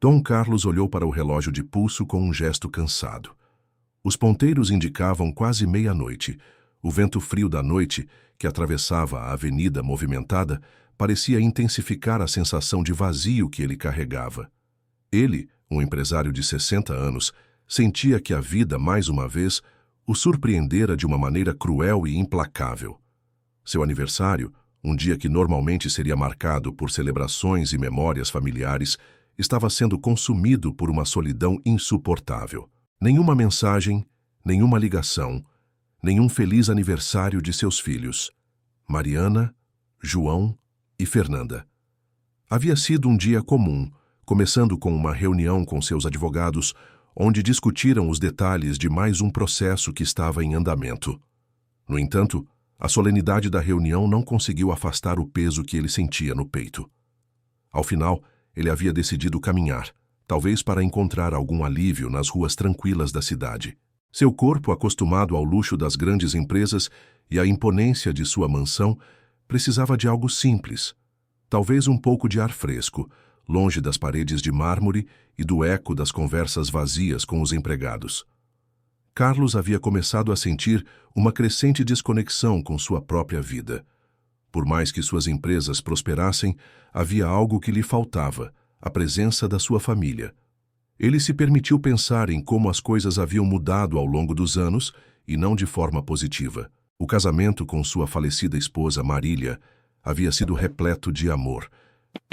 Dom Carlos olhou para o relógio de pulso com um gesto cansado. Os ponteiros indicavam quase meia-noite. O vento frio da noite, que atravessava a avenida movimentada, parecia intensificar a sensação de vazio que ele carregava. Ele, um empresário de 60 anos, sentia que a vida, mais uma vez, o surpreendera de uma maneira cruel e implacável. Seu aniversário, um dia que normalmente seria marcado por celebrações e memórias familiares, estava sendo consumido por uma solidão insuportável. Nenhuma mensagem, nenhuma ligação, nenhum feliz aniversário de seus filhos, Mariana, João e Fernanda. Havia sido um dia comum, começando com uma reunião com seus advogados, onde discutiram os detalhes de mais um processo que estava em andamento. No entanto, a solenidade da reunião não conseguiu afastar o peso que ele sentia no peito. Ao final, ele havia decidido caminhar, talvez para encontrar algum alívio nas ruas tranquilas da cidade. Seu corpo, acostumado ao luxo das grandes empresas e à imponência de sua mansão, precisava de algo simples, talvez um pouco de ar fresco, longe das paredes de mármore e do eco das conversas vazias com os empregados. Carlos havia começado a sentir uma crescente desconexão com sua própria vida. Por mais que suas empresas prosperassem, havia algo que lhe faltava, a presença da sua família. Ele se permitiu pensar em como as coisas haviam mudado ao longo dos anos e não de forma positiva. O casamento com sua falecida esposa, Marília, havia sido repleto de amor,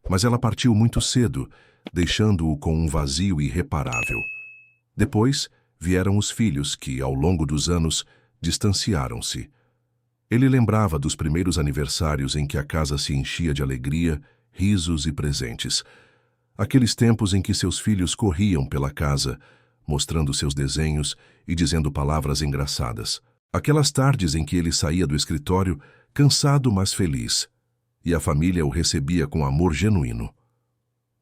mas ela partiu muito cedo, deixando-o com um vazio irreparável. Depois, vieram os filhos que, ao longo dos anos, distanciaram-se. Ele lembrava dos primeiros aniversários em que a casa se enchia de alegria, risos e presentes. Aqueles tempos em que seus filhos corriam pela casa, mostrando seus desenhos e dizendo palavras engraçadas. Aquelas tardes em que ele saía do escritório, cansado mas feliz, e a família o recebia com amor genuíno.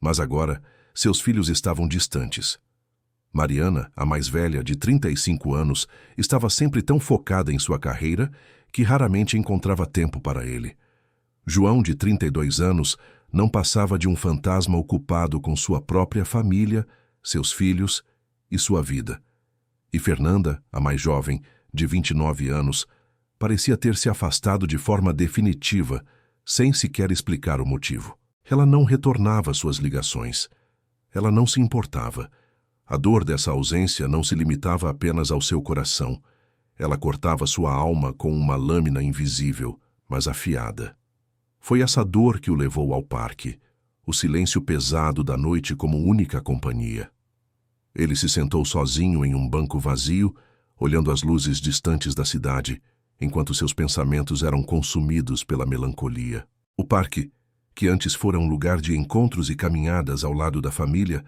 Mas agora, seus filhos estavam distantes. Mariana, a mais velha, de 35 anos, estava sempre tão focada em sua carreira que raramente encontrava tempo para ele. João, de 32 anos, não passava de um fantasma ocupado com sua própria família, seus filhos e sua vida. E Fernanda, a mais jovem, de 29 anos, parecia ter se afastado de forma definitiva, sem sequer explicar o motivo. Ela não retornava suas ligações. Ela não se importava. A dor dessa ausência não se limitava apenas ao seu coração. Ela cortava sua alma com uma lâmina invisível, mas afiada. Foi essa dor que o levou ao parque, o silêncio pesado da noite como única companhia. Ele se sentou sozinho em um banco vazio, olhando as luzes distantes da cidade, enquanto seus pensamentos eram consumidos pela melancolia. O parque, que antes fora um lugar de encontros e caminhadas ao lado da família,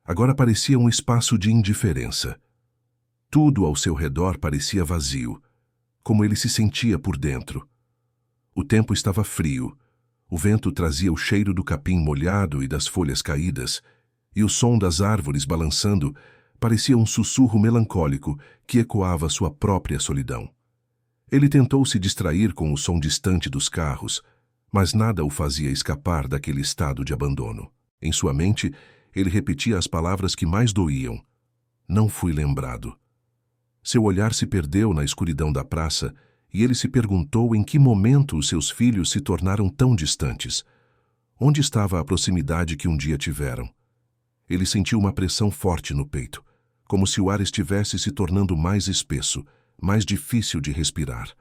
agora parecia um espaço de indiferença. Tudo ao seu redor parecia vazio, como ele se sentia por dentro. O tempo estava frio, o vento trazia o cheiro do capim molhado e das folhas caídas, e o som das árvores balançando parecia um sussurro melancólico que ecoava sua própria solidão. Ele tentou se distrair com o som distante dos carros, mas nada o fazia escapar daquele estado de abandono. Em sua mente, ele repetia as palavras que mais doíam. Não fui lembrado. Seu olhar se perdeu na escuridão da praça e ele se perguntou em que momento os seus filhos se tornaram tão distantes. Onde estava a proximidade que um dia tiveram? Ele sentiu uma pressão forte no peito, como se o ar estivesse se tornando mais espesso, mais difícil de respirar.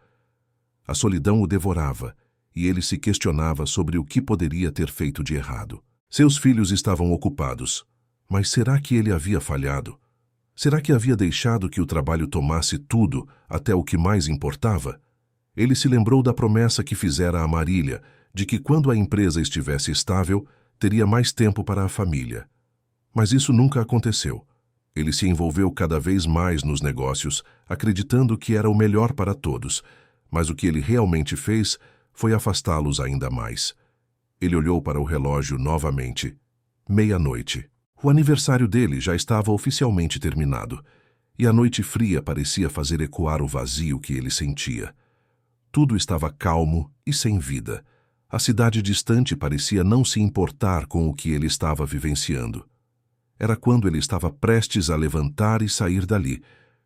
A solidão o devorava e ele se questionava sobre o que poderia ter feito de errado. Seus filhos estavam ocupados, mas será que ele havia falhado? Será que havia deixado que o trabalho tomasse tudo, até o que mais importava? Ele se lembrou da promessa que fizera a Marília, de que quando a empresa estivesse estável, teria mais tempo para a família. Mas isso nunca aconteceu. Ele se envolveu cada vez mais nos negócios, acreditando que era o melhor para todos, mas o que ele realmente fez foi afastá-los ainda mais. Ele olhou para o relógio novamente. Meia-noite. O aniversário dele já estava oficialmente terminado, e a noite fria parecia fazer ecoar o vazio que ele sentia. Tudo estava calmo e sem vida. A cidade distante parecia não se importar com o que ele estava vivenciando. Era quando ele estava prestes a levantar e sair dali,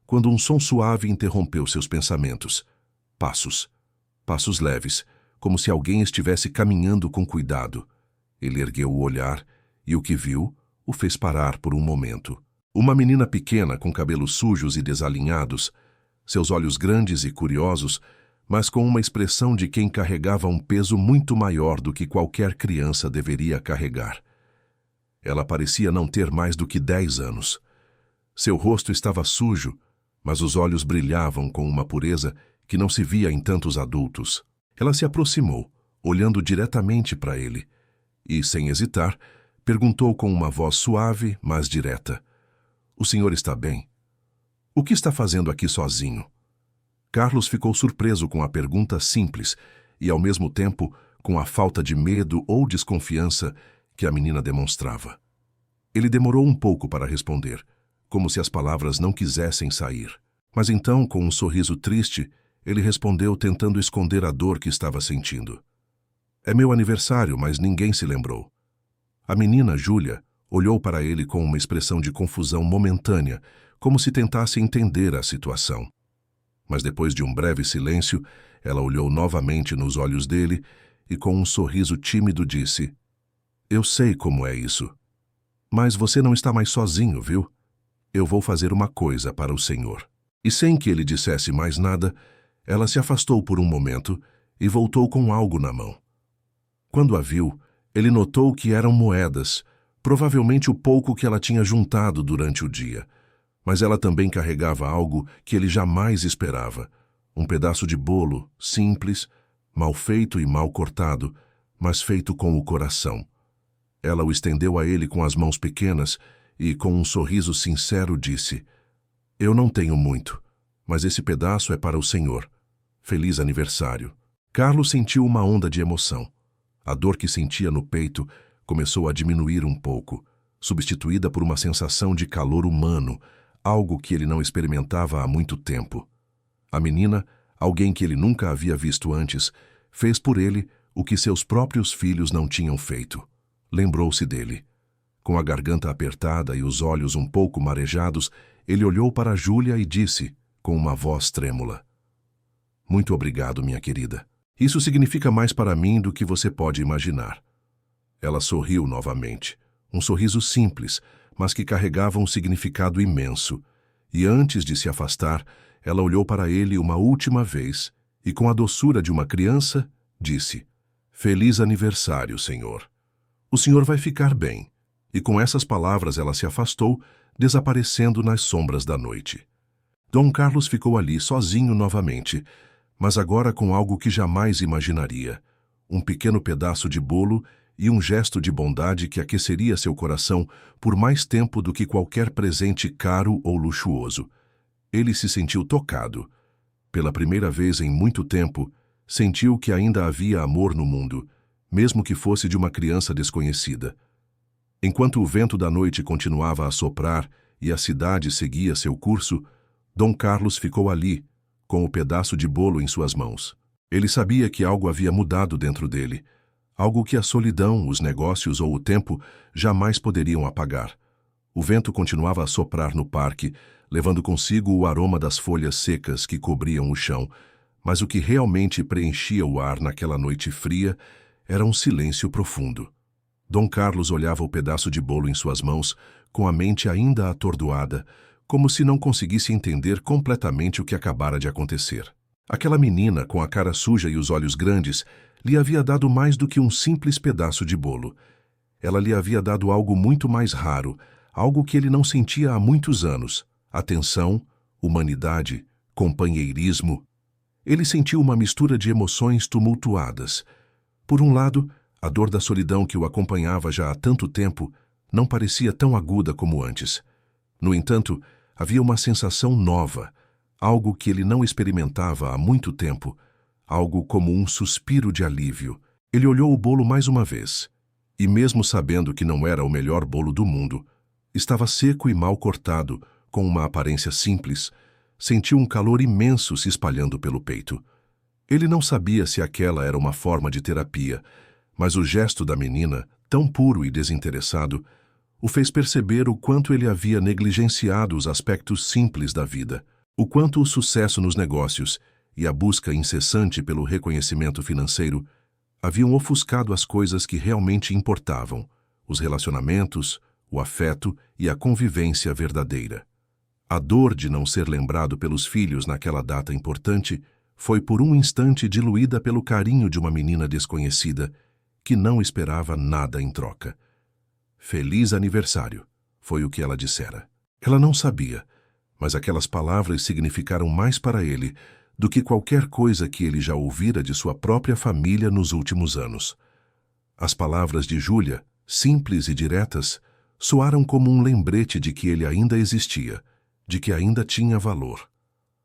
quando um som suave interrompeu seus pensamentos. Passos. Passos leves, como se alguém estivesse caminhando com cuidado. Ele ergueu o olhar e o que viu o fez parar por um momento. Uma menina pequena com cabelos sujos e desalinhados, seus olhos grandes e curiosos, mas com uma expressão de quem carregava um peso muito maior do que qualquer criança deveria carregar. Ela parecia não ter mais do que 10 anos. Seu rosto estava sujo, mas os olhos brilhavam com uma pureza que não se via em tantos adultos. Ela se aproximou, olhando diretamente para ele, e, sem hesitar, perguntou com uma voz suave, mas direta: "O senhor está bem? O que está fazendo aqui sozinho?" Carlos ficou surpreso com a pergunta simples e, ao mesmo tempo, com a falta de medo ou desconfiança que a menina demonstrava. Ele demorou um pouco para responder, como se as palavras não quisessem sair. Mas então, com um sorriso triste, ele respondeu tentando esconder a dor que estava sentindo. "É meu aniversário, mas ninguém se lembrou." A menina, Júlia, olhou para ele com uma expressão de confusão momentânea, como se tentasse entender a situação. Mas depois de um breve silêncio, ela olhou novamente nos olhos dele e, com um sorriso tímido, disse: "Eu sei como é isso. Mas você não está mais sozinho, viu? Eu vou fazer uma coisa para o senhor." E sem que ele dissesse mais nada, ela se afastou por um momento e voltou com algo na mão. Quando a viu, ele notou que eram moedas, provavelmente o pouco que ela tinha juntado durante o dia. Mas ela também carregava algo que ele jamais esperava. Um pedaço de bolo, simples, mal feito e mal cortado, mas feito com o coração. Ela o estendeu a ele com as mãos pequenas e, com um sorriso sincero, disse: "Eu não tenho muito, mas esse pedaço é para o senhor. Feliz aniversário." Carlos sentiu uma onda de emoção. A dor que sentia no peito começou a diminuir um pouco, substituída por uma sensação de calor humano, algo que ele não experimentava há muito tempo. A menina, alguém que ele nunca havia visto antes, fez por ele o que seus próprios filhos não tinham feito. Lembrou-se dele. Com a garganta apertada e os olhos um pouco marejados, ele olhou para Júlia e disse, com uma voz trêmula: "Muito obrigado, minha querida. Isso significa mais para mim do que você pode imaginar." Ela sorriu novamente, um sorriso simples, mas que carregava um significado imenso, e antes de se afastar, ela olhou para ele uma última vez e, com a doçura de uma criança, disse: "Feliz aniversário, senhor. O senhor vai ficar bem." E com essas palavras ela se afastou, desaparecendo nas sombras da noite. Dom Carlos ficou ali sozinho novamente, mas agora com algo que jamais imaginaria: um pequeno pedaço de bolo e um gesto de bondade que aqueceria seu coração por mais tempo do que qualquer presente caro ou luxuoso. Ele se sentiu tocado. Pela primeira vez em muito tempo, sentiu que ainda havia amor no mundo, mesmo que fosse de uma criança desconhecida. Enquanto o vento da noite continuava a soprar e a cidade seguia seu curso, Dom Carlos ficou ali, com o pedaço de bolo em suas mãos. Ele sabia que algo havia mudado dentro dele, algo que a solidão, os negócios ou o tempo jamais poderiam apagar. O vento continuava a soprar no parque, levando consigo o aroma das folhas secas que cobriam o chão, mas o que realmente preenchia o ar naquela noite fria era um silêncio profundo. Dom Carlos olhava o pedaço de bolo em suas mãos, com a mente ainda atordoada, como se não conseguisse entender completamente o que acabara de acontecer. Aquela menina, com a cara suja e os olhos grandes, lhe havia dado mais do que um simples pedaço de bolo. Ela lhe havia dado algo muito mais raro, algo que ele não sentia há muitos anos: atenção, humanidade, companheirismo. Ele sentiu uma mistura de emoções tumultuadas. Por um lado, a dor da solidão que o acompanhava já há tanto tempo não parecia tão aguda como antes. No entanto, havia uma sensação nova, algo que ele não experimentava há muito tempo, algo como um suspiro de alívio. Ele olhou o bolo mais uma vez, e mesmo sabendo que não era o melhor bolo do mundo, estava seco e mal cortado, com uma aparência simples, sentiu um calor imenso se espalhando pelo peito. Ele não sabia se aquela era uma forma de terapia, mas o gesto da menina, tão puro e desinteressado, O fez perceber o quanto ele havia negligenciado os aspectos simples da vida, o quanto o sucesso nos negócios e a busca incessante pelo reconhecimento financeiro haviam ofuscado as coisas que realmente importavam, os relacionamentos, o afeto e a convivência verdadeira. A dor de não ser lembrado pelos filhos naquela data importante foi por um instante diluída pelo carinho de uma menina desconhecida que não esperava nada em troca. Feliz aniversário, foi o que ela dissera. Ela não sabia, mas aquelas palavras significaram mais para ele do que qualquer coisa que ele já ouvira de sua própria família nos últimos anos. As palavras de Júlia, simples e diretas, soaram como um lembrete de que ele ainda existia, de que ainda tinha valor.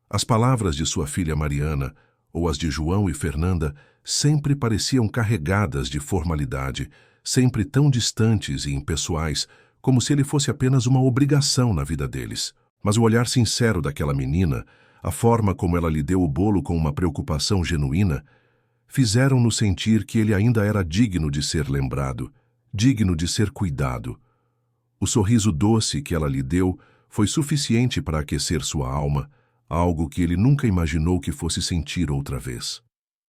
As palavras de sua filha Mariana, ou as de João e Fernanda, sempre pareciam carregadas de formalidade, sempre tão distantes e impessoais, como se ele fosse apenas uma obrigação na vida deles. Mas o olhar sincero daquela menina, a forma como ela lhe deu o bolo com uma preocupação genuína, fizeram-no sentir que ele ainda era digno de ser lembrado, digno de ser cuidado. O sorriso doce que ela lhe deu foi suficiente para aquecer sua alma, algo que ele nunca imaginou que fosse sentir outra vez.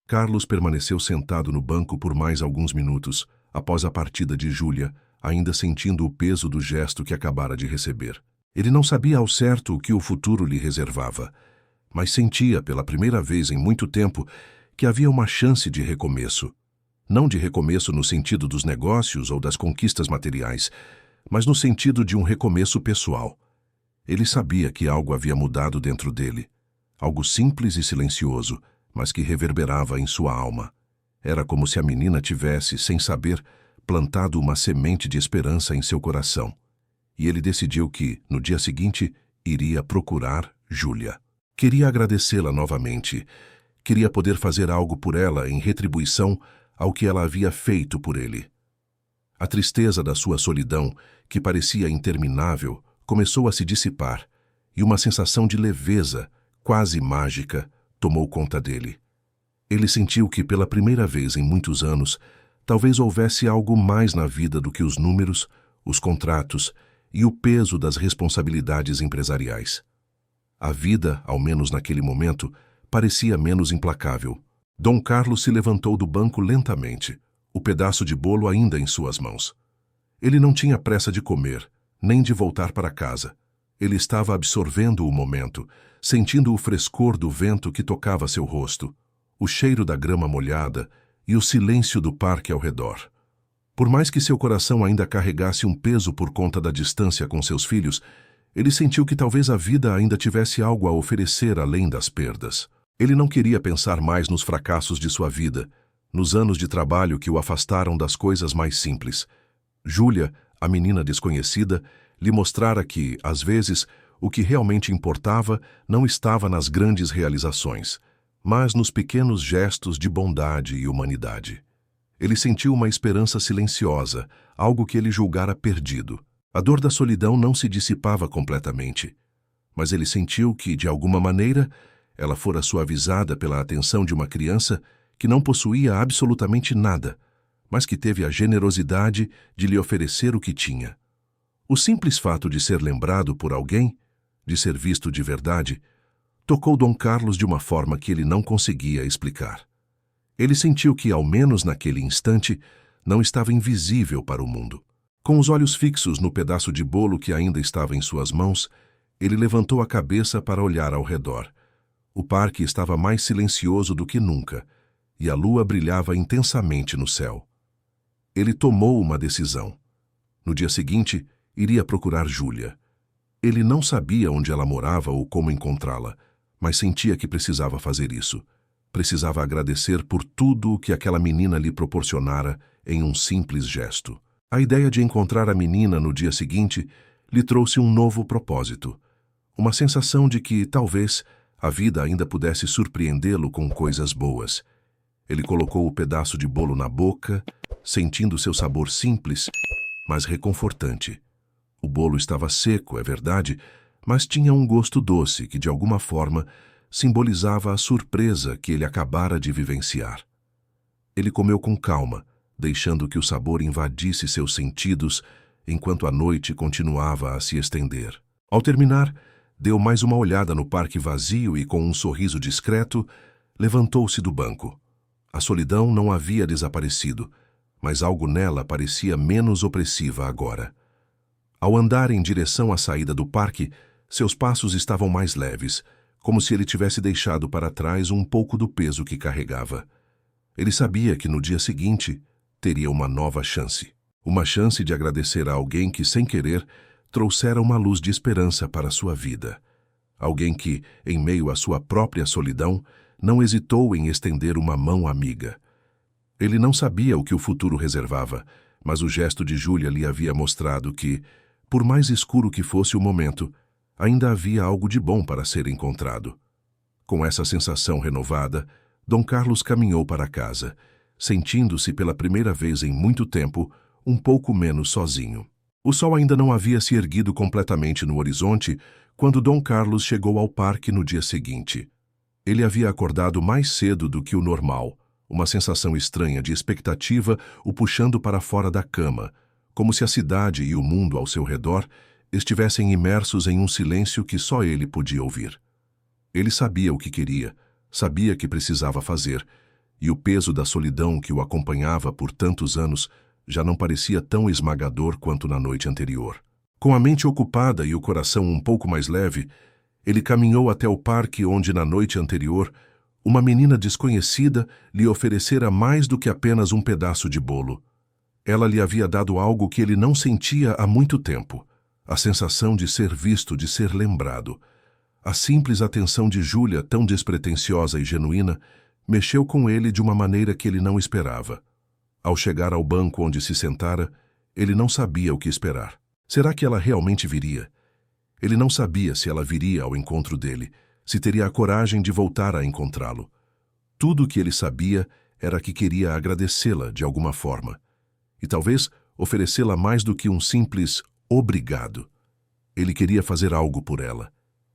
Carlos permaneceu sentado no banco por mais alguns minutos, após a partida de Júlia, ainda sentindo o peso do gesto que acabara de receber. Ele não sabia ao certo o que o futuro lhe reservava, mas sentia, pela primeira vez em muito tempo, que havia uma chance de recomeço. Não de recomeço no sentido dos negócios ou das conquistas materiais, mas no sentido de um recomeço pessoal. Ele sabia que algo havia mudado dentro dele, algo simples e silencioso, mas que reverberava em sua alma. Era como se a menina tivesse, sem saber, plantado uma semente de esperança em seu coração. E ele decidiu que, no dia seguinte, iria procurar Júlia. Queria agradecê-la novamente. Queria poder fazer algo por ela em retribuição ao que ela havia feito por ele. A tristeza da sua solidão, que parecia interminável, começou a se dissipar, e uma sensação de leveza, quase mágica, tomou conta dele. Ele sentiu que, pela primeira vez em muitos anos, talvez houvesse algo mais na vida do que os números, os contratos e o peso das responsabilidades empresariais. A vida, ao menos naquele momento, parecia menos implacável. Dom Carlos se levantou do banco lentamente, o pedaço de bolo ainda em suas mãos. Ele não tinha pressa de comer, nem de voltar para casa. Ele estava absorvendo o momento, sentindo o frescor do vento que tocava seu rosto, o cheiro da grama molhada e o silêncio do parque ao redor. Por mais que seu coração ainda carregasse um peso por conta da distância com seus filhos, ele sentiu que talvez a vida ainda tivesse algo a oferecer além das perdas. Ele não queria pensar mais nos fracassos de sua vida, nos anos de trabalho que o afastaram das coisas mais simples. Júlia, a menina desconhecida, lhe mostrara que, às vezes, o que realmente importava não estava nas grandes realizações, mas nos pequenos gestos de bondade e humanidade. Ele sentiu uma esperança silenciosa, algo que ele julgara perdido. A dor da solidão não se dissipava completamente, mas ele sentiu que, de alguma maneira, ela fora suavizada pela atenção de uma criança que não possuía absolutamente nada, mas que teve a generosidade de lhe oferecer o que tinha. O simples fato de ser lembrado por alguém, de ser visto de verdade, tocou Dom Carlos de uma forma que ele não conseguia explicar. Ele sentiu que, ao menos naquele instante, não estava invisível para o mundo. Com os olhos fixos no pedaço de bolo que ainda estava em suas mãos, ele levantou a cabeça para olhar ao redor. O parque estava mais silencioso do que nunca, e a lua brilhava intensamente no céu. Ele tomou uma decisão. No dia seguinte, iria procurar Júlia. Ele não sabia onde ela morava ou como encontrá-la, mas sentia que precisava fazer isso. Precisava agradecer por tudo o que aquela menina lhe proporcionara em um simples gesto. A ideia de encontrar a menina no dia seguinte lhe trouxe um novo propósito. Uma sensação de que, talvez, a vida ainda pudesse surpreendê-lo com coisas boas. Ele colocou o pedaço de bolo na boca, sentindo seu sabor simples, mas reconfortante. O bolo estava seco, é verdade, mas tinha um gosto doce que, de alguma forma, simbolizava a surpresa que ele acabara de vivenciar. Ele comeu com calma, deixando que o sabor invadisse seus sentidos, enquanto a noite continuava a se estender. Ao terminar, deu mais uma olhada no parque vazio e, com um sorriso discreto, levantou-se do banco. A solidão não havia desaparecido, mas algo nela parecia menos opressiva agora. Ao andar em direção à saída do parque, seus passos estavam mais leves, como se ele tivesse deixado para trás um pouco do peso que carregava. Ele sabia que no dia seguinte teria uma nova chance. Uma chance de agradecer a alguém que, sem querer, trouxera uma luz de esperança para sua vida. Alguém que, em meio à sua própria solidão, não hesitou em estender uma mão amiga. Ele não sabia o que o futuro reservava, mas o gesto de Júlia lhe havia mostrado que, por mais escuro que fosse o momento, ainda havia algo de bom para ser encontrado. Com essa sensação renovada, Dom Carlos caminhou para casa, sentindo-se pela primeira vez em muito tempo um pouco menos sozinho. O sol ainda não havia se erguido completamente no horizonte quando Dom Carlos chegou ao parque no dia seguinte. Ele havia acordado mais cedo do que o normal, uma sensação estranha de expectativa o puxando para fora da cama, como se a cidade e o mundo ao seu redor estivessem imersos em um silêncio que só ele podia ouvir. Ele sabia o que queria, sabia que precisava fazer, e o peso da solidão que o acompanhava por tantos anos já não parecia tão esmagador quanto na noite anterior. Com a mente ocupada e o coração um pouco mais leve, ele caminhou até o parque onde, na noite anterior, uma menina desconhecida lhe oferecera mais do que apenas um pedaço de bolo. Ela lhe havia dado algo que ele não sentia há muito tempo, a sensação de ser visto, de ser lembrado. A simples atenção de Júlia, tão despretensiosa e genuína, mexeu com ele de uma maneira que ele não esperava. Ao chegar ao banco onde se sentara, ele não sabia o que esperar. Será que ela realmente viria? Ele não sabia se ela viria ao encontro dele, se teria a coragem de voltar a encontrá-lo. Tudo o que ele sabia era que queria agradecê-la de alguma forma. E talvez oferecê-la mais do que um simples obrigado. Ele queria fazer algo por ela.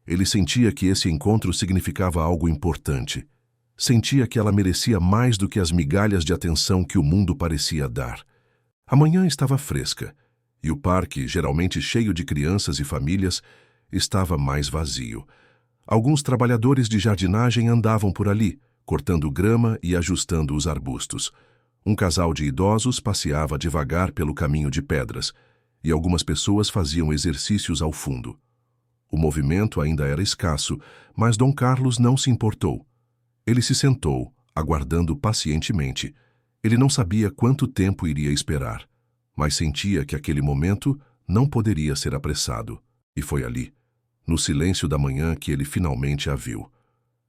Ele sentia que esse encontro significava algo importante. Sentia que ela merecia mais do que as migalhas de atenção que o mundo parecia dar. A manhã estava fresca, e o parque, geralmente cheio de crianças e famílias, estava mais vazio. Alguns trabalhadores de jardinagem andavam por ali, cortando grama e ajustando os arbustos. Um casal de idosos passeava devagar pelo caminho de pedras, e algumas pessoas faziam exercícios ao fundo. O movimento ainda era escasso, mas Dom Carlos não se importou. Ele se sentou, aguardando pacientemente. Ele não sabia quanto tempo iria esperar, mas sentia que aquele momento não poderia ser apressado. E foi ali, no silêncio da manhã, que ele finalmente a viu.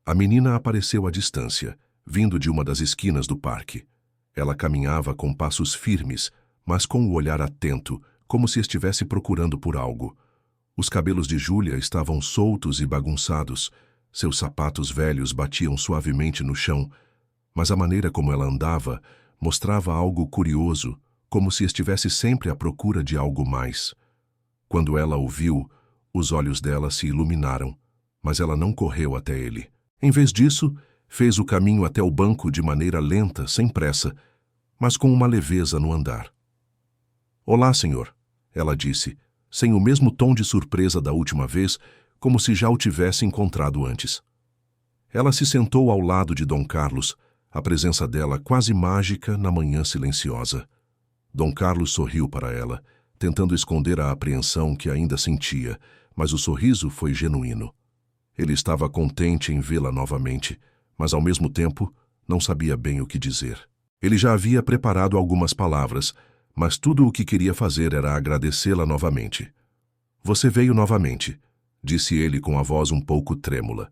A menina apareceu à distância, vindo de uma das esquinas do parque. Ela caminhava com passos firmes, mas com o olhar atento, como se estivesse procurando por algo. Os cabelos de Júlia estavam soltos e bagunçados. Seus sapatos velhos batiam suavemente no chão, mas a maneira como ela andava mostrava algo curioso, como se estivesse sempre à procura de algo mais. Quando ela o viu, os olhos dela se iluminaram, mas ela não correu até ele. Em vez disso, fez o caminho até o banco de maneira lenta, sem pressa, mas com uma leveza no andar. "Olá, senhor", ela disse, sem o mesmo tom de surpresa da última vez, como se já o tivesse encontrado antes. Ela se sentou ao lado de Dom Carlos, a presença dela quase mágica na manhã silenciosa. Dom Carlos sorriu para ela, tentando esconder a apreensão que ainda sentia, mas o sorriso foi genuíno. Ele estava contente em vê-la novamente, mas ao mesmo tempo não sabia bem o que dizer. Ele já havia preparado algumas palavras, mas tudo o que queria fazer era agradecê-la novamente. "Você veio novamente", disse ele com a voz um pouco trêmula.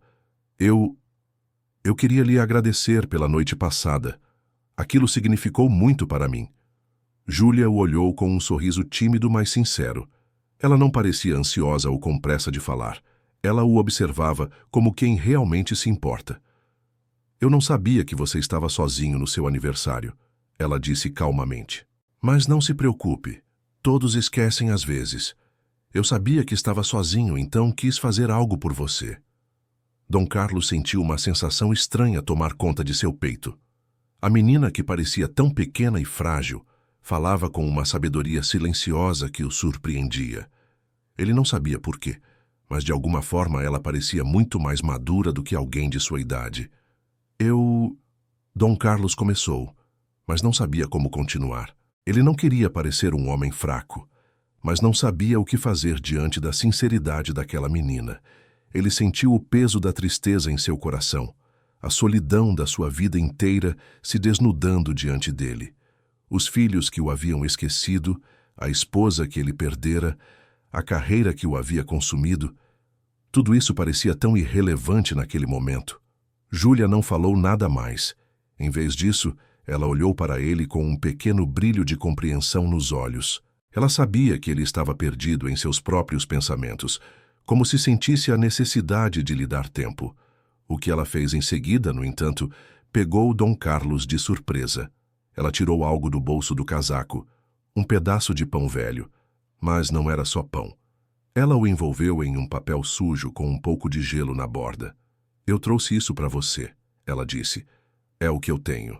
Eu queria lhe agradecer pela noite passada. Aquilo significou muito para mim." Júlia o olhou com um sorriso tímido, mas sincero. Ela não parecia ansiosa ou com pressa de falar. Ela o observava como quem realmente se importa. "Eu não sabia que você estava sozinho no seu aniversário", ela disse calmamente. "Mas não se preocupe. Todos esquecem às vezes. Eu sabia que estava sozinho, então quis fazer algo por você." Dom Carlos sentiu uma sensação estranha tomar conta de seu peito. A menina, que parecia tão pequena e frágil, Falava com uma sabedoria silenciosa que o surpreendia. Ele não sabia por quê, mas de alguma forma ela parecia muito mais madura do que alguém de sua idade. Dom Carlos começou, mas não sabia como continuar. Ele não queria parecer um homem fraco, mas não sabia o que fazer diante da sinceridade daquela menina. Ele sentiu o peso da tristeza em seu coração, a solidão da sua vida inteira se desnudando diante dele. Os filhos que o haviam esquecido, a esposa que ele perdera, a carreira que o havia consumido, tudo isso parecia tão irrelevante naquele momento. Júlia não falou nada mais. Em vez disso, ela olhou para ele com um pequeno brilho de compreensão nos olhos. Ela sabia que ele estava perdido em seus próprios pensamentos, como se sentisse a necessidade de lhe dar tempo. O que ela fez em seguida, no entanto, pegou Dom Carlos de surpresa. Ela tirou algo do bolso do casaco, um pedaço de pão velho, mas não era só pão. Ela o envolveu em um papel sujo com um pouco de gelo na borda. Eu trouxe isso para você, ela disse. É o que eu tenho.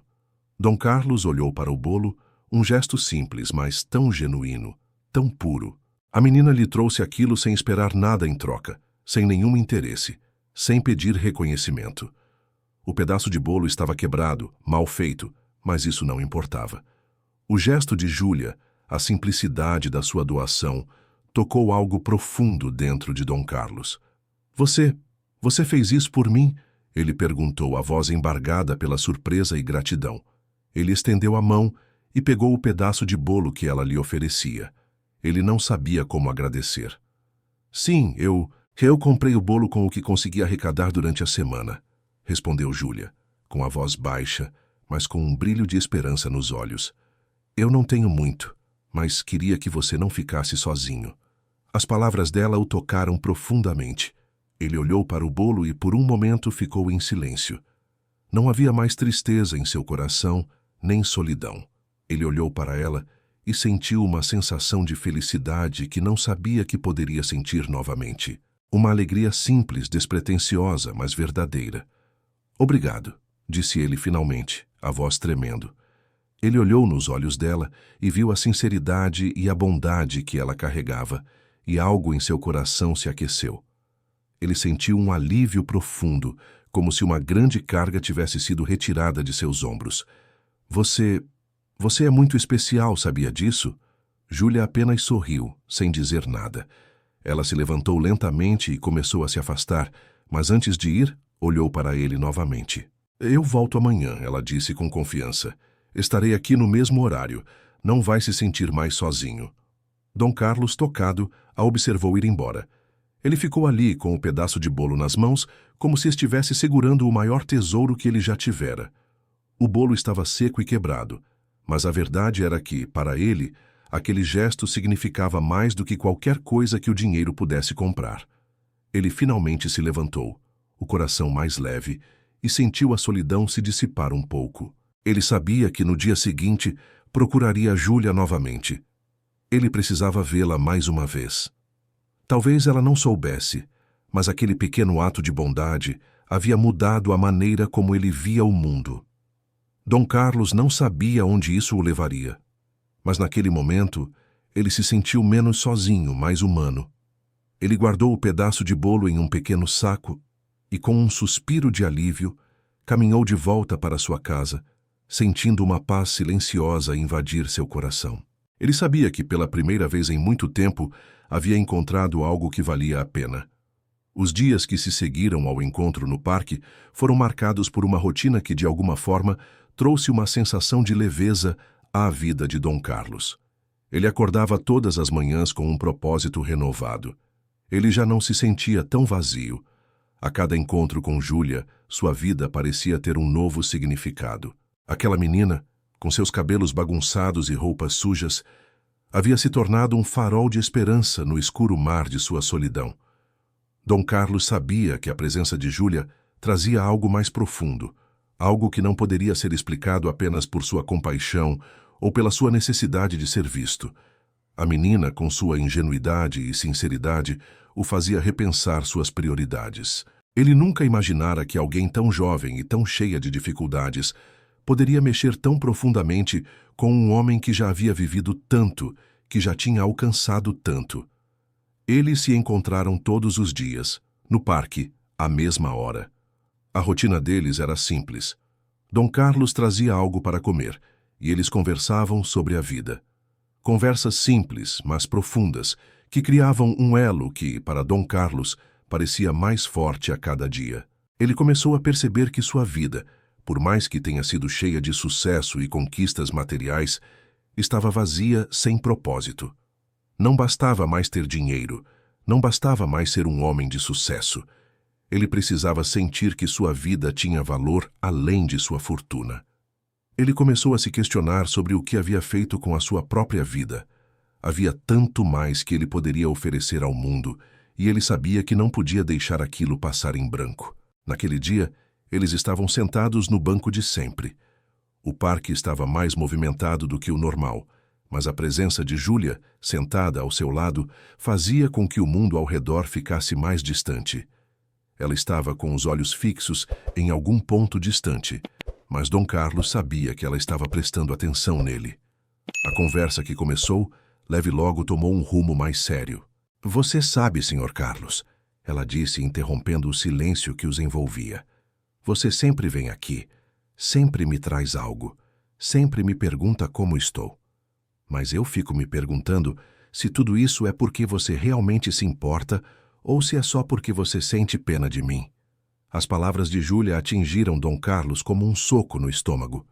Dom Carlos olhou para o bolo, um gesto simples, mas tão genuíno, tão puro. A menina lhe trouxe aquilo sem esperar nada em troca, sem nenhum interesse, sem pedir reconhecimento. O pedaço de bolo estava quebrado, mal feito, mas isso não importava. O gesto de Júlia, a simplicidade da sua doação, tocou algo profundo dentro de Dom Carlos. Você fez isso por mim? Ele perguntou, a voz embargada pela surpresa e gratidão. Ele estendeu a mão e pegou o pedaço de bolo que ela lhe oferecia. Ele não sabia como agradecer. Sim, eu comprei o bolo com o que consegui arrecadar durante a semana, respondeu Júlia, com a voz baixa, mas com um brilho de esperança nos olhos. Eu não tenho muito, mas queria que você não ficasse sozinho. As palavras dela o tocaram profundamente. Ele olhou para o bolo e por um momento ficou em silêncio. Não havia mais tristeza em seu coração, nem solidão. Ele olhou para ela e sentiu uma sensação de felicidade que não sabia que poderia sentir novamente. Uma alegria simples, despretensiosa, mas verdadeira. Obrigado, disse ele finalmente, a voz tremendo. Ele olhou nos olhos dela e viu a sinceridade e a bondade que ela carregava, e algo em seu coração se aqueceu. Ele sentiu um alívio profundo, como se uma grande carga tivesse sido retirada de seus ombros. Você é muito especial, sabia disso? Júlia apenas sorriu, sem dizer nada. Ela se levantou lentamente e começou a se afastar, mas antes de ir, olhou para ele novamente. Eu volto amanhã, ela disse com confiança. Estarei aqui no mesmo horário. Não vai se sentir mais sozinho. Dom Carlos, tocado, a observou ir embora. Ele ficou ali com o pedaço de bolo nas mãos, como se estivesse segurando o maior tesouro que ele já tivera. O bolo estava seco e quebrado, mas a verdade era que, para ele, aquele gesto significava mais do que qualquer coisa que o dinheiro pudesse comprar. Ele finalmente se levantou, o coração mais leve, e sentiu a solidão se dissipar um pouco. Ele sabia que no dia seguinte procuraria Júlia novamente. Ele precisava vê-la mais uma vez. Talvez ela não soubesse, mas aquele pequeno ato de bondade havia mudado a maneira como ele via o mundo. Dom Carlos não sabia onde isso o levaria, mas naquele momento ele se sentiu menos sozinho, mais humano. Ele guardou o pedaço de bolo em um pequeno saco e, com um suspiro de alívio, caminhou de volta para sua casa, sentindo uma paz silenciosa invadir seu coração. Ele sabia que, pela primeira vez em muito tempo, havia encontrado algo que valia a pena. Os dias que se seguiram ao encontro no parque foram marcados por uma rotina que, de alguma forma, trouxe uma sensação de leveza à vida de Dom Carlos. Ele acordava todas as manhãs com um propósito renovado. Ele já não se sentia tão vazio. A cada encontro com Júlia, sua vida parecia ter um novo significado. Aquela menina, com seus cabelos bagunçados e roupas sujas, havia se tornado um farol de esperança no escuro mar de sua solidão. Dom Carlos sabia que a presença de Júlia trazia algo mais profundo, algo que não poderia ser explicado apenas por sua compaixão ou pela sua necessidade de ser visto. A menina, com sua ingenuidade e sinceridade, o fazia repensar suas prioridades. Ele nunca imaginara que alguém tão jovem e tão cheia de dificuldades poderia mexer tão profundamente com um homem que já havia vivido tanto, que já tinha alcançado tanto. Eles se encontraram todos os dias, no parque, à mesma hora. A rotina deles era simples. Dom Carlos trazia algo para comer, e eles conversavam sobre a vida. Conversas simples, mas profundas, que criavam um elo que, para Dom Carlos, parecia mais forte a cada dia. Ele começou a perceber que sua vida, por mais que tenha sido cheia de sucesso e conquistas materiais, estava vazia, sem propósito. Não bastava mais ter dinheiro, não bastava mais ser um homem de sucesso. Ele precisava sentir que sua vida tinha valor além de sua fortuna. Ele começou a se questionar sobre o que havia feito com a sua própria vida. Havia tanto mais que ele poderia oferecer ao mundo, e ele sabia que não podia deixar aquilo passar em branco. Naquele dia, eles estavam sentados no banco de sempre. O parque estava mais movimentado do que o normal, mas a presença de Júlia, sentada ao seu lado, fazia com que o mundo ao redor ficasse mais distante. Ela estava com os olhos fixos em algum ponto distante, mas Dom Carlos sabia que ela estava prestando atenção nele. A conversa que começou, leve logo tomou um rumo mais sério. "Você sabe, Sr. Carlos", ela disse, interrompendo o silêncio que os envolvia. "Você sempre vem aqui, sempre me traz algo, sempre me pergunta como estou. Mas eu fico me perguntando se tudo isso é porque você realmente se importa ou se é só porque você sente pena de mim." As palavras de Júlia atingiram Dom Carlos como um soco no estômago.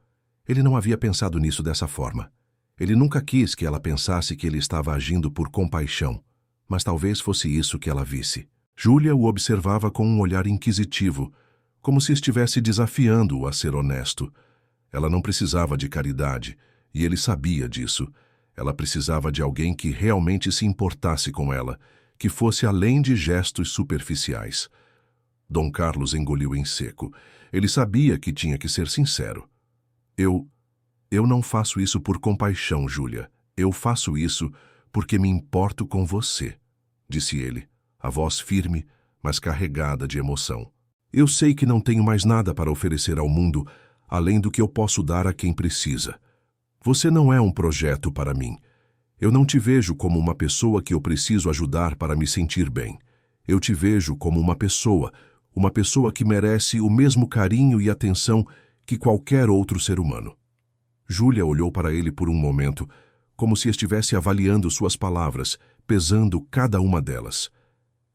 Ele não havia pensado nisso dessa forma. Ele nunca quis que ela pensasse que ele estava agindo por compaixão, mas talvez fosse isso que ela visse. Júlia o observava com um olhar inquisitivo, como se estivesse desafiando-o a ser honesto. Ela não precisava de caridade, e ele sabia disso. Ela precisava de alguém que realmente se importasse com ela, que fosse além de gestos superficiais. Dom Carlos engoliu em seco. Ele sabia que tinha que ser sincero. Eu não faço isso por compaixão, Júlia. Eu faço isso porque me importo com você", disse ele, a voz firme, mas carregada de emoção. "Eu sei que não tenho mais nada para oferecer ao mundo, além do que eu posso dar a quem precisa. Você não é um projeto para mim. Eu não te vejo como uma pessoa que eu preciso ajudar para me sentir bem. Eu te vejo como uma pessoa que merece o mesmo carinho e atenção que qualquer outro ser humano." Júlia olhou para ele por um momento, como se estivesse avaliando suas palavras, pesando cada uma delas.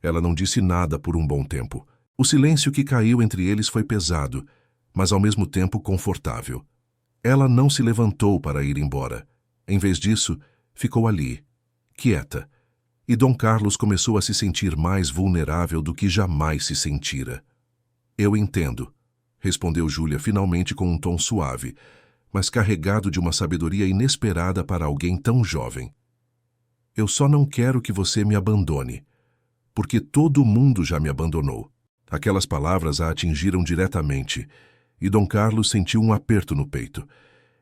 Ela não disse nada por um bom tempo. O silêncio que caiu entre eles foi pesado, mas ao mesmo tempo confortável. Ela não se levantou para ir embora. Em vez disso, ficou ali, quieta. E Dom Carlos começou a se sentir mais vulnerável do que jamais se sentira. "Eu entendo", respondeu Júlia finalmente com um tom suave, mas carregado de uma sabedoria inesperada para alguém tão jovem. "Eu só não quero que você me abandone, porque todo mundo já me abandonou." Aquelas palavras a atingiram diretamente, e Dom Carlos sentiu um aperto no peito.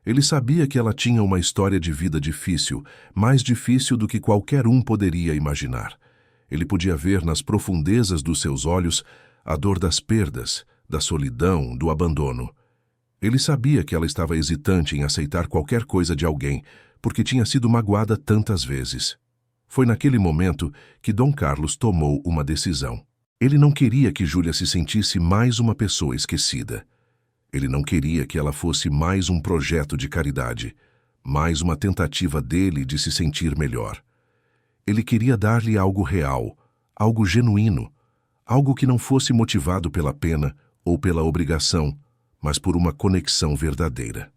Ele sabia que ela tinha uma história de vida difícil, mais difícil do que qualquer um poderia imaginar. Ele podia ver nas profundezas dos seus olhos a dor das perdas, da solidão, do abandono. Ele sabia que ela estava hesitante em aceitar qualquer coisa de alguém, porque tinha sido magoada tantas vezes. Foi naquele momento que Dom Carlos tomou uma decisão. Ele não queria que Júlia se sentisse mais uma pessoa esquecida. Ele não queria que ela fosse mais um projeto de caridade, mais uma tentativa dele de se sentir melhor. Ele queria dar-lhe algo real, algo genuíno, algo que não fosse motivado pela pena ou pela obrigação, mas por uma conexão verdadeira.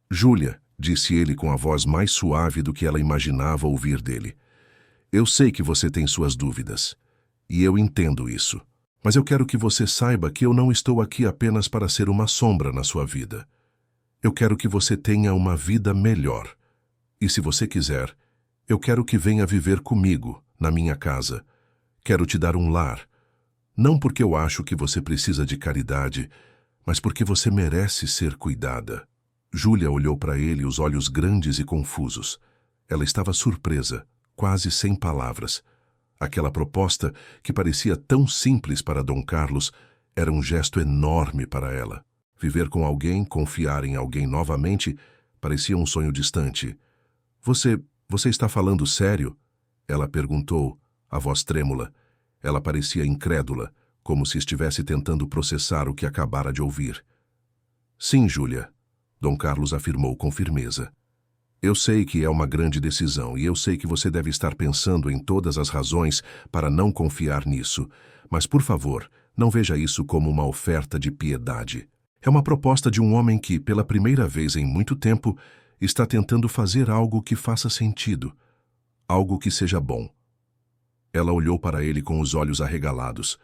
"Júlia", disse ele com a voz mais suave do que ela imaginava ouvir dele, "eu sei que você tem suas dúvidas, e eu entendo isso. Mas eu quero que você saiba que eu não estou aqui apenas para ser uma sombra na sua vida. Eu quero que você tenha uma vida melhor. E se você quiser, eu quero que venha viver comigo, na minha casa. Quero te dar um lar. Não porque eu acho que você precisa de caridade, mas porque você merece ser cuidada." Júlia olhou para ele, os olhos grandes e confusos. Ela estava surpresa, quase sem palavras. Aquela proposta, que parecia tão simples para Dom Carlos, era um gesto enorme para ela. Viver com alguém, confiar em alguém novamente, parecia um sonho distante. Você está falando sério? Ela perguntou, a voz trêmula. Ela parecia incrédula, como se estivesse tentando processar o que acabara de ouvir. Sim, Júlia, Dom Carlos afirmou com firmeza. Eu sei que é uma grande decisão e eu sei que você deve estar pensando em todas as razões para não confiar nisso, mas, por favor, não veja isso como uma oferta de piedade. É uma proposta de um homem que, pela primeira vez em muito tempo, está tentando fazer algo que faça sentido, algo que seja bom. Ela olhou para ele com os olhos arregalados.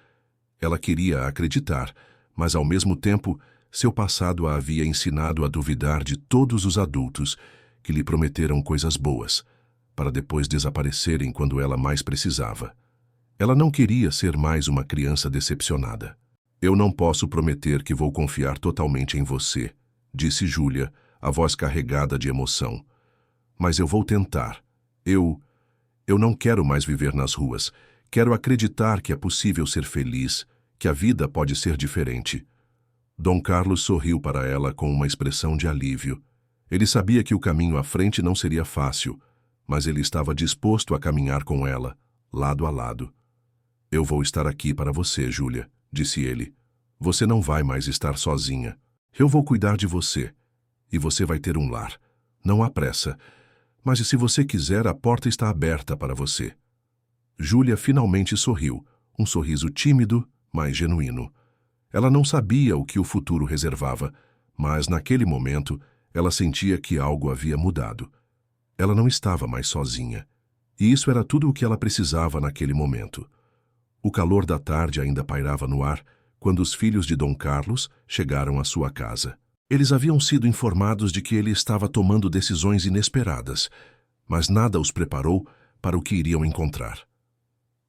Ela queria acreditar, mas, ao mesmo tempo, seu passado a havia ensinado a duvidar de todos os adultos que lhe prometeram coisas boas, para depois desaparecerem quando ela mais precisava. Ela não queria ser mais uma criança decepcionada. Eu não posso prometer que vou confiar totalmente em você, disse Júlia, a voz carregada de emoção. Mas eu vou tentar. Eu não quero mais viver nas ruas. Quero acreditar que é possível ser feliz, que a vida pode ser diferente. Dom Carlos sorriu para ela com uma expressão de alívio. Ele sabia que o caminho à frente não seria fácil, mas ele estava disposto a caminhar com ela, lado a lado. Eu vou estar aqui para você, Júlia, disse ele. Você não vai mais estar sozinha. Eu vou cuidar de você. E você vai ter um lar. Não há pressa. Mas se você quiser, a porta está aberta para você. Júlia finalmente sorriu, um sorriso tímido, mas genuíno. Ela não sabia o que o futuro reservava, mas naquele momento ela sentia que algo havia mudado. Ela não estava mais sozinha. E isso era tudo o que ela precisava naquele momento. O calor da tarde ainda pairava no ar quando os filhos de Dom Carlos chegaram à sua casa. Eles haviam sido informados de que ele estava tomando decisões inesperadas, mas nada os preparou para o que iriam encontrar.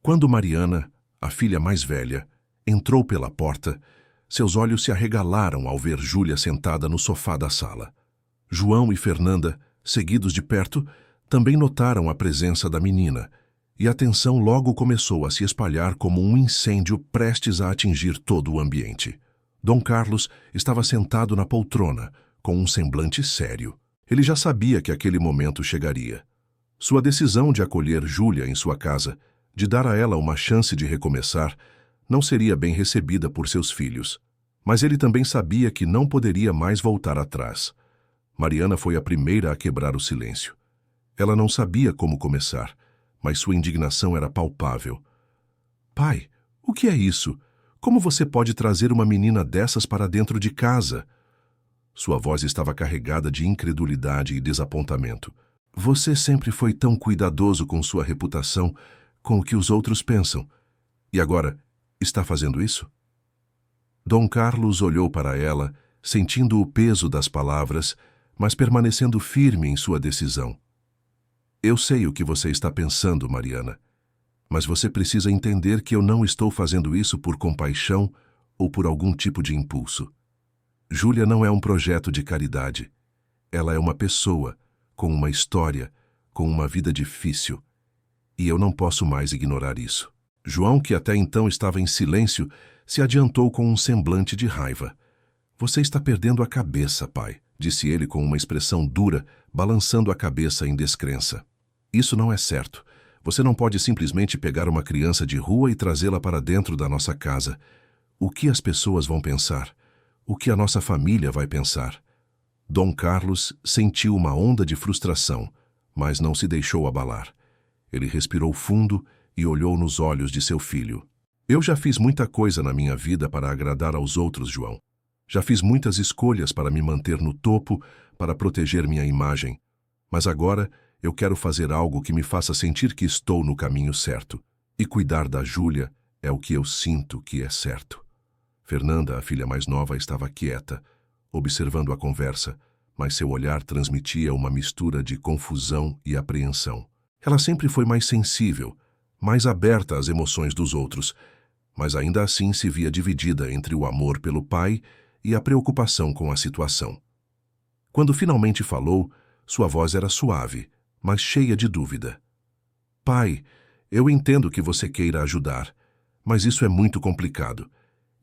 Quando Mariana, a filha mais velha, entrou pela porta, seus olhos se arregalaram ao ver Júlia sentada no sofá da sala. João e Fernanda, seguidos de perto, também notaram a presença da menina, e a tensão logo começou a se espalhar como um incêndio prestes a atingir todo o ambiente. Dom Carlos estava sentado na poltrona, com um semblante sério. Ele já sabia que aquele momento chegaria. Sua decisão de acolher Júlia em sua casa, de dar a ela uma chance de recomeçar, não seria bem recebida por seus filhos. Mas ele também sabia que não poderia mais voltar atrás. Mariana foi a primeira a quebrar o silêncio. Ela não sabia como começar, mas sua indignação era palpável. Pai, o que é isso? Como você pode trazer uma menina dessas para dentro de casa? Sua voz estava carregada de incredulidade e desapontamento. Você sempre foi tão cuidadoso com sua reputação, com o que os outros pensam. E agora, está fazendo isso? Dom Carlos olhou para ela, sentindo o peso das palavras, mas permanecendo firme em sua decisão. Eu sei o que você está pensando, Mariana, mas você precisa entender que eu não estou fazendo isso por compaixão ou por algum tipo de impulso. Júlia não é um projeto de caridade. Ela é uma pessoa, com uma história, com uma vida difícil. E eu não posso mais ignorar isso. João, que até então estava em silêncio, se adiantou com um semblante de raiva. Você está perdendo a cabeça, pai, disse ele com uma expressão dura, balançando a cabeça em descrença. Isso não é certo. Você não pode simplesmente pegar uma criança de rua e trazê-la para dentro da nossa casa. O que as pessoas vão pensar? O que a nossa família vai pensar? Dom Carlos sentiu uma onda de frustração, mas não se deixou abalar. Ele respirou fundo e olhou nos olhos de seu filho. Eu já fiz muita coisa na minha vida para agradar aos outros, João. Já fiz muitas escolhas para me manter no topo, para proteger minha imagem. Mas agora eu quero fazer algo que me faça sentir que estou no caminho certo. E cuidar da Júlia é o que eu sinto que é certo. Fernanda, a filha mais nova, estava quieta, observando a conversa, mas seu olhar transmitia uma mistura de confusão e apreensão. Ela sempre foi mais sensível, mais aberta às emoções dos outros, mas ainda assim se via dividida entre o amor pelo pai e a preocupação com a situação. Quando finalmente falou, sua voz era suave, mas cheia de dúvida. Pai, eu entendo que você queira ajudar, mas isso é muito complicado.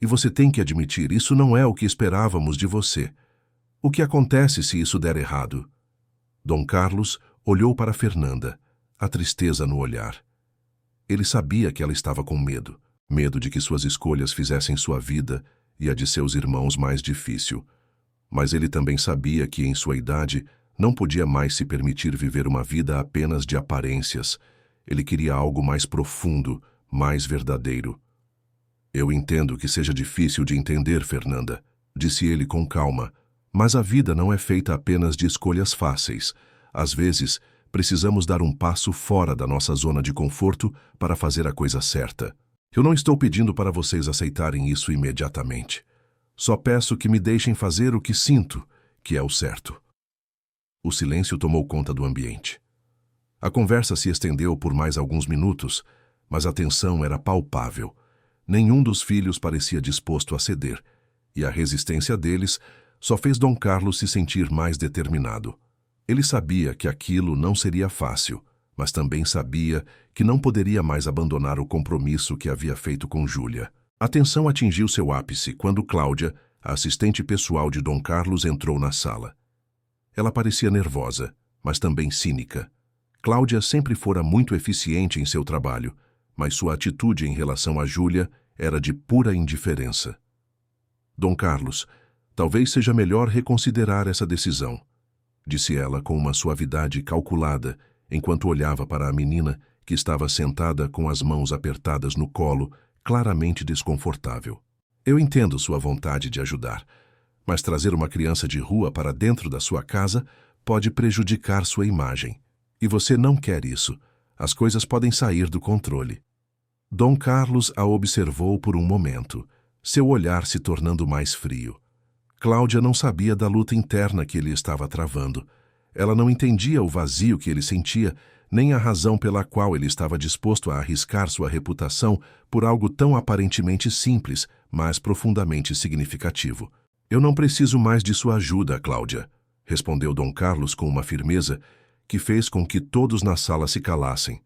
E você tem que admitir, isso não é o que esperávamos de você. O que acontece se isso der errado? Dom Carlos olhou para Fernanda, a tristeza no olhar. Ele sabia que ela estava com medo. Medo de que suas escolhas fizessem sua vida e a de seus irmãos mais difícil. Mas ele também sabia que, em sua idade, não podia mais se permitir viver uma vida apenas de aparências. Ele queria algo mais profundo, mais verdadeiro. Eu entendo que seja difícil de entender, Fernanda, disse ele com calma, mas a vida não é feita apenas de escolhas fáceis. Às vezes, precisamos dar um passo fora da nossa zona de conforto para fazer a coisa certa. Eu não estou pedindo para vocês aceitarem isso imediatamente. Só peço que me deixem fazer o que sinto, que é o certo. O silêncio tomou conta do ambiente. A conversa se estendeu por mais alguns minutos, mas a tensão era palpável. Nenhum dos filhos parecia disposto a ceder, e a resistência deles só fez Dom Carlos se sentir mais determinado. Ele sabia que aquilo não seria fácil, mas também sabia que não poderia mais abandonar o compromisso que havia feito com Júlia. A tensão atingiu seu ápice quando Cláudia, a assistente pessoal de Dom Carlos, entrou na sala. Ela parecia nervosa, mas também cínica. Cláudia sempre fora muito eficiente em seu trabalho, mas sua atitude em relação a Júlia era de pura indiferença. Dom Carlos, talvez seja melhor reconsiderar essa decisão, disse ela com uma suavidade calculada, enquanto olhava para a menina que estava sentada com as mãos apertadas no colo, claramente desconfortável. Eu entendo sua vontade de ajudar, mas trazer uma criança de rua para dentro da sua casa pode prejudicar sua imagem. E você não quer isso. As coisas podem sair do controle. Dom Carlos a observou por um momento, seu olhar se tornando mais frio. Cláudia não sabia da luta interna que ele estava travando. Ela não entendia o vazio que ele sentia, nem a razão pela qual ele estava disposto a arriscar sua reputação por algo tão aparentemente simples, mas profundamente significativo. Eu não preciso mais de sua ajuda, Cláudia, respondeu Dom Carlos com uma firmeza que fez com que todos na sala se calassem.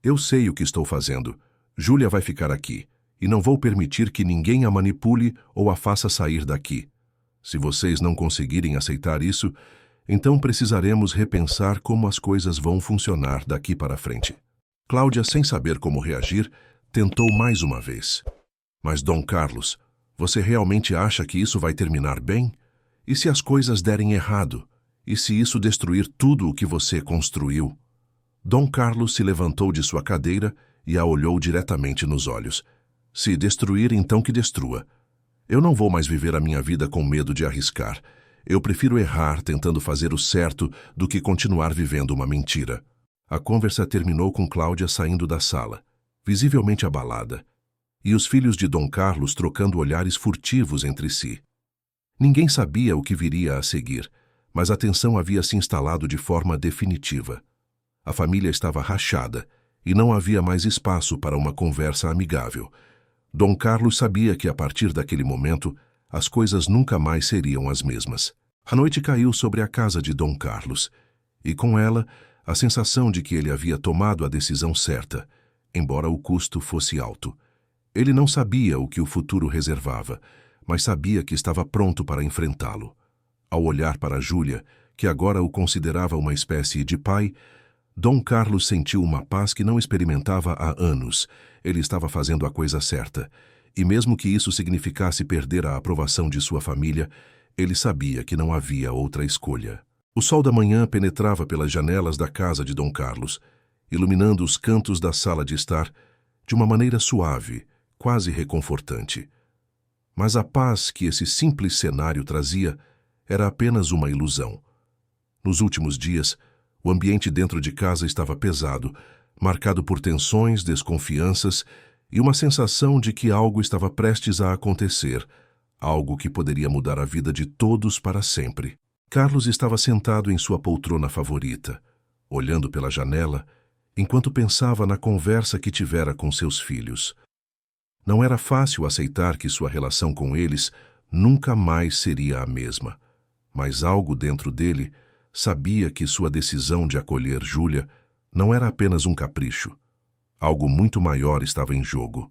Eu sei o que estou fazendo. Júlia vai ficar aqui, e não vou permitir que ninguém a manipule ou a faça sair daqui. Se vocês não conseguirem aceitar isso, então precisaremos repensar como as coisas vão funcionar daqui para frente. Cláudia, sem saber como reagir, tentou mais uma vez. Mas, Dom Carlos, você realmente acha que isso vai terminar bem? E se as coisas derem errado? E se isso destruir tudo o que você construiu? Dom Carlos se levantou de sua cadeira e a olhou diretamente nos olhos. Se destruir, então que destrua. Eu não vou mais viver a minha vida com medo de arriscar. Eu prefiro errar tentando fazer o certo do que continuar vivendo uma mentira. A conversa terminou com Cláudia saindo da sala, visivelmente abalada, e os filhos de Dom Carlos trocando olhares furtivos entre si. Ninguém sabia o que viria a seguir, mas a tensão havia se instalado de forma definitiva. A família estava rachada e não havia mais espaço para uma conversa amigável. Dom Carlos sabia que, a partir daquele momento, as coisas nunca mais seriam as mesmas. A noite caiu sobre a casa de Dom Carlos, e com ela, a sensação de que ele havia tomado a decisão certa, embora o custo fosse alto. Ele não sabia o que o futuro reservava, mas sabia que estava pronto para enfrentá-lo. Ao olhar para Júlia, que agora o considerava uma espécie de pai, Dom Carlos sentiu uma paz que não experimentava há anos. Ele estava fazendo a coisa certa. E mesmo que isso significasse perder a aprovação de sua família, ele sabia que não havia outra escolha. O sol da manhã penetrava pelas janelas da casa de Dom Carlos, iluminando os cantos da sala de estar de uma maneira suave, quase reconfortante. Mas a paz que esse simples cenário trazia era apenas uma ilusão. Nos últimos dias, o ambiente dentro de casa estava pesado, marcado por tensões, desconfianças e uma sensação de que algo estava prestes a acontecer, algo que poderia mudar a vida de todos para sempre. Carlos estava sentado em sua poltrona favorita, olhando pela janela, enquanto pensava na conversa que tivera com seus filhos. Não era fácil aceitar que sua relação com eles nunca mais seria a mesma, mas algo dentro dele sabia que sua decisão de acolher Júlia não era apenas um capricho. Algo muito maior estava em jogo.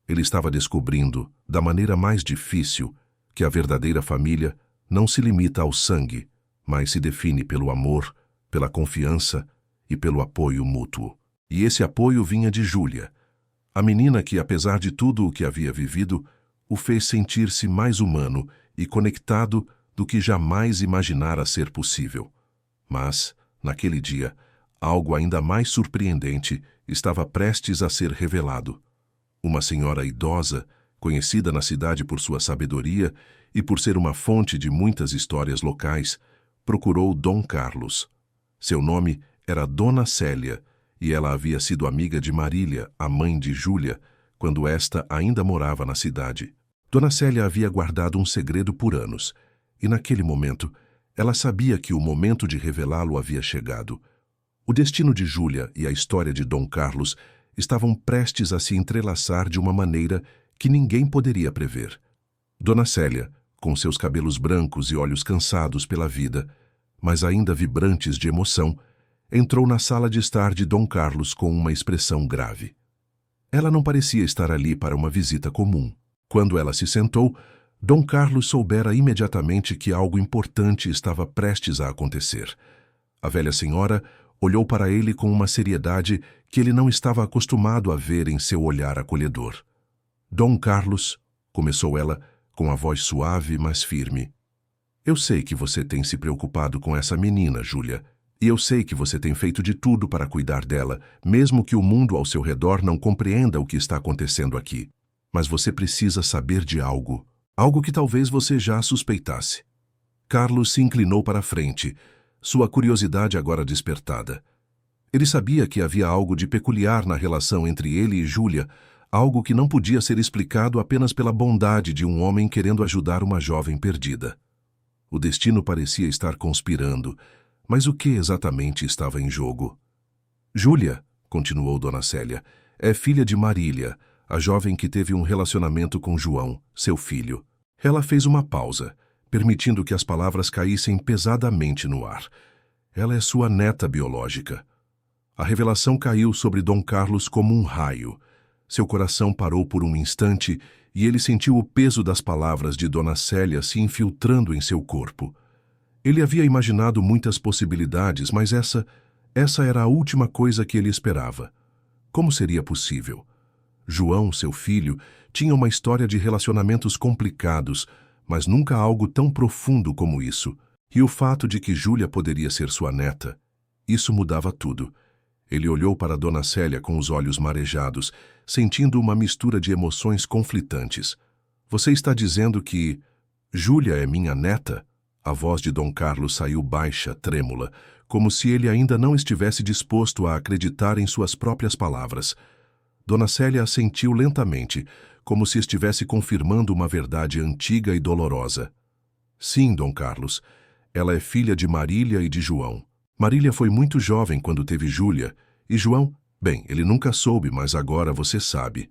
Ele estava descobrindo, da maneira mais difícil, que a verdadeira família não se limita ao sangue, mas se define pelo amor, pela confiança e pelo apoio mútuo. E esse apoio vinha de Júlia, a menina que, apesar de tudo o que havia vivido, o fez sentir-se mais humano e conectado do que jamais imaginara ser possível. Mas, naquele dia, algo ainda mais surpreendente estava prestes a ser revelado. Uma senhora idosa, conhecida na cidade por sua sabedoria e por ser uma fonte de muitas histórias locais, procurou Dom Carlos. Seu nome era Dona Célia, e ela havia sido amiga de Marília, a mãe de Júlia, quando esta ainda morava na cidade. Dona Célia havia guardado um segredo por anos, e naquele momento ela sabia que o momento de revelá-lo havia chegado. O destino de Júlia e a história de Dom Carlos estavam prestes a se entrelaçar de uma maneira que ninguém poderia prever. Dona Célia, com seus cabelos brancos e olhos cansados pela vida, mas ainda vibrantes de emoção, entrou na sala de estar de Dom Carlos com uma expressão grave. Ela não parecia estar ali para uma visita comum. Quando ela se sentou, Dom Carlos soubera imediatamente que algo importante estava prestes a acontecer. A velha senhora olhou para ele com uma seriedade que ele não estava acostumado a ver em seu olhar acolhedor. Dom Carlos, começou ela, com a voz suave, mas firme. Eu sei que você tem se preocupado com essa menina, Júlia, e eu sei que você tem feito de tudo para cuidar dela, mesmo que o mundo ao seu redor não compreenda o que está acontecendo aqui. Mas você precisa saber de algo, algo que talvez você já suspeitasse. Carlos se inclinou para a frente, sua curiosidade agora despertada. Ele sabia que havia algo de peculiar na relação entre ele e Júlia, algo que não podia ser explicado apenas pela bondade de um homem querendo ajudar uma jovem perdida. O destino parecia estar conspirando, mas o que exatamente estava em jogo? Júlia, continuou Dona Célia, é filha de Marília, a jovem que teve um relacionamento com João, seu filho. Ela fez uma pausa, permitindo que as palavras caíssem pesadamente no ar. Ela é sua neta biológica. A revelação caiu sobre Dom Carlos como um raio. Seu coração parou por um instante e ele sentiu o peso das palavras de Dona Célia se infiltrando em seu corpo. Ele havia imaginado muitas possibilidades, mas essa era a última coisa que ele esperava. Como seria possível? João, seu filho, tinha uma história de relacionamentos complicados, mas nunca algo tão profundo como isso. E o fato de que Júlia poderia ser sua neta, isso mudava tudo. Ele olhou para Dona Célia com os olhos marejados, sentindo uma mistura de emoções conflitantes. Você está dizendo que Júlia é minha neta? A voz de Dom Carlos saiu baixa, trêmula, como se ele ainda não estivesse disposto a acreditar em suas próprias palavras. Dona Célia assentiu lentamente, como se estivesse confirmando uma verdade antiga e dolorosa. Sim, Dom Carlos, ela é filha de Marília e de João. Marília foi muito jovem quando teve Júlia, e João, bem, ele nunca soube, mas agora você sabe.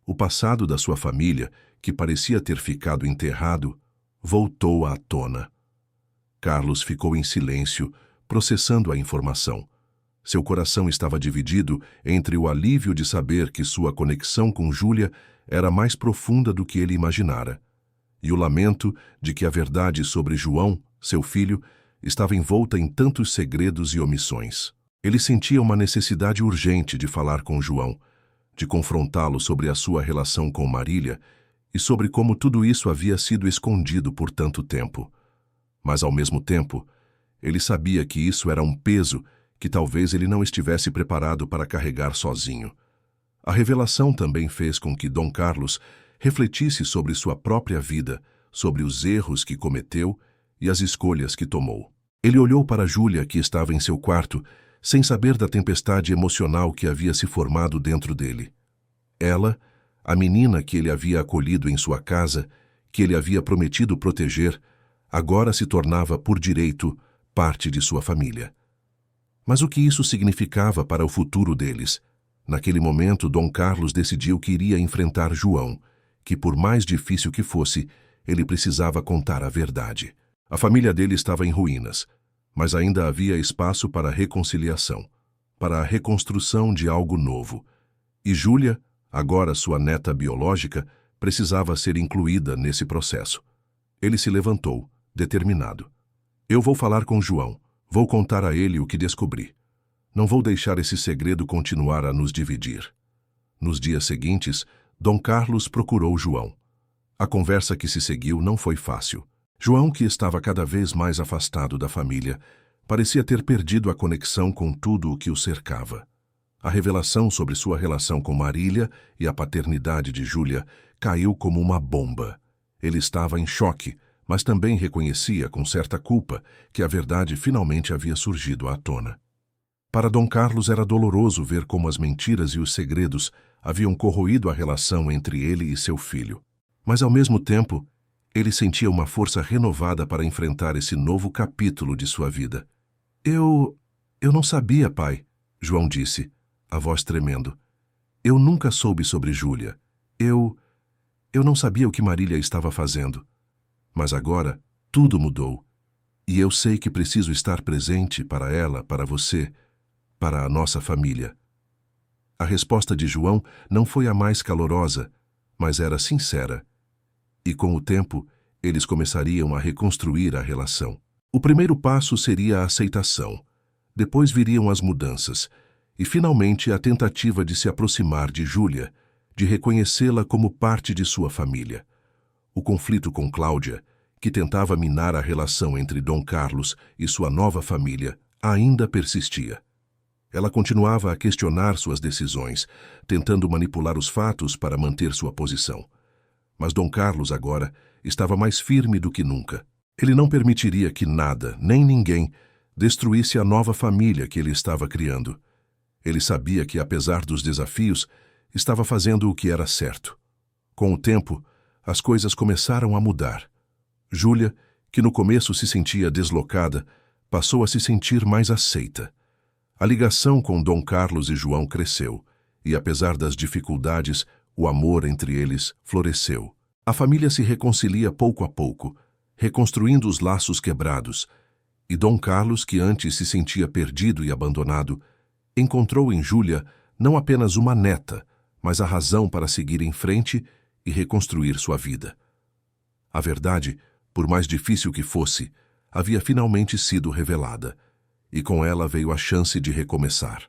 O passado da sua família, que parecia ter ficado enterrado, voltou à tona. Carlos ficou em silêncio, processando a informação. Seu coração estava dividido entre o alívio de saber que sua conexão com Júlia era mais profunda do que ele imaginara, e o lamento de que a verdade sobre João, seu filho, estava envolta em tantos segredos e omissões. Ele sentia uma necessidade urgente de falar com João, de confrontá-lo sobre a sua relação com Marília e sobre como tudo isso havia sido escondido por tanto tempo. Mas, ao mesmo tempo, ele sabia que isso era um peso que talvez ele não estivesse preparado para carregar sozinho. A revelação também fez com que Dom Carlos refletisse sobre sua própria vida, sobre os erros que cometeu e as escolhas que tomou. Ele olhou para Júlia, que estava em seu quarto, sem saber da tempestade emocional que havia se formado dentro dele. Ela, a menina que ele havia acolhido em sua casa, que ele havia prometido proteger, agora se tornava, por direito, parte de sua família. Mas o que isso significava para o futuro deles? Naquele momento, Dom Carlos decidiu que iria enfrentar João, que, por mais difícil que fosse, ele precisava contar a verdade. A família dele estava em ruínas, mas ainda havia espaço para a reconciliação, para a reconstrução de algo novo. E Júlia, Agora sua neta biológica precisava ser incluída nesse processo. Ele se levantou, determinado. Eu vou falar com João. Vou contar a ele o que descobri. Não vou deixar esse segredo continuar a nos dividir. Nos dias seguintes, Dom Carlos procurou João. A conversa que se seguiu não foi fácil. João, que estava cada vez mais afastado da família, parecia ter perdido a conexão com tudo o que o cercava. A revelação sobre sua relação com Marília e a paternidade de Júlia caiu como uma bomba. Ele estava em choque, mas também reconhecia com certa culpa que a verdade finalmente havia surgido à tona. Para Dom Carlos era doloroso ver como as mentiras e os segredos haviam corroído a relação entre ele e seu filho. Mas, ao mesmo tempo, ele sentia uma força renovada para enfrentar esse novo capítulo de sua vida. Eu não sabia, pai, João disse, a voz tremendo. Eu nunca soube sobre Júlia. Eu não sabia o que Marília estava fazendo. Mas agora, tudo mudou. E eu sei que preciso estar presente para ela, para você, para a nossa família. A resposta de João não foi a mais calorosa, mas era sincera. E com o tempo, eles começariam a reconstruir a relação. O primeiro passo seria a aceitação. Depois viriam as mudanças. E, finalmente, a tentativa de se aproximar de Júlia, de reconhecê-la como parte de sua família. O conflito com Cláudia, que tentava minar a relação entre Dom Carlos e sua nova família, ainda persistia. Ela continuava a questionar suas decisões, tentando manipular os fatos para manter sua posição. Mas Dom Carlos, agora, estava mais firme do que nunca. Ele não permitiria que nada, nem ninguém, destruísse a nova família que ele estava criando. Ele sabia que, apesar dos desafios, estava fazendo o que era certo. Com o tempo, as coisas começaram a mudar. Júlia, que no começo se sentia deslocada, passou a se sentir mais aceita. A ligação com Dom Carlos e João cresceu, e apesar das dificuldades, o amor entre eles floresceu. A família se reconcilia pouco a pouco, reconstruindo os laços quebrados, e Dom Carlos, que antes se sentia perdido e abandonado, encontrou em Júlia não apenas uma neta, mas a razão para seguir em frente e reconstruir sua vida. A verdade, por mais difícil que fosse, havia finalmente sido revelada, e com ela veio a chance de recomeçar.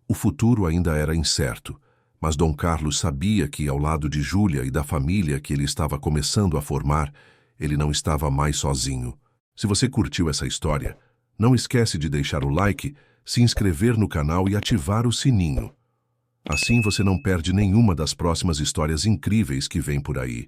O futuro ainda era incerto, mas Dom Carlos sabia que, ao lado de Júlia e da família que ele estava começando a formar, ele não estava mais sozinho. Se você curtiu essa história, não esquece de deixar o like, se inscrever no canal e ativar o sininho. Assim você não perde nenhuma das próximas histórias incríveis que vêm por aí.